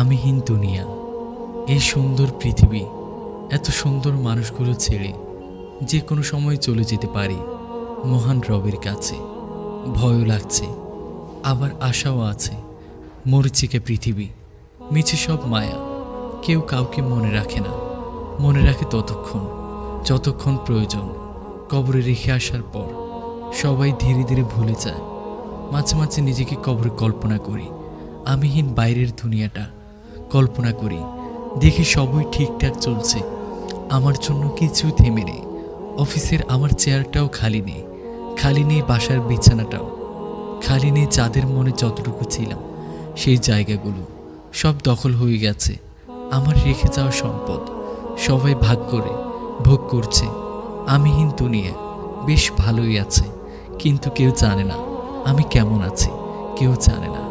আমিহীন দুনিয়া, এই সুন্দর পৃথিবী, এত সুন্দর মানুষগুলো ছেড়ে যে কোনো সময় চলে যেতে পারি মহান রবের কাছে। ভয়ও লাগছে, আবার আশাও আছে। মরিচিকা পৃথিবী, মিছে সব মায়া, কেউ কাউকে মনে রাখে না। মনে রাখে যতক্ষণ প্রয়োজন। কবরে রেখে আসার পর সবাই ধীরে ধীরে ভুলে যায়। মাঝে মাঝে নিজেকে কবরে কল্পনা করি, আমিহীন বাইরের দুনিয়াটা কল্পনা করি। দেখি সবই ঠিকঠাক চলছে, আমার জন্য কিছু থেমে নেই। অফিসের আমার চেয়ারটাও খালি নেই বাসার বিছানাটাও খালি নেই। যাদের মনে যতটুকু ছিলাম সেই জায়গাগুলো সব দখল হয়ে গেছে। আমার রেখে যাওয়া সম্পদ সবাই ভাগ করে ভোগ করছে। আমিহীন দুনিয়া বেশ ভালোই আছে, কিন্তু কেউ জানে না আমি কেমন আছি, কেউ জানে না।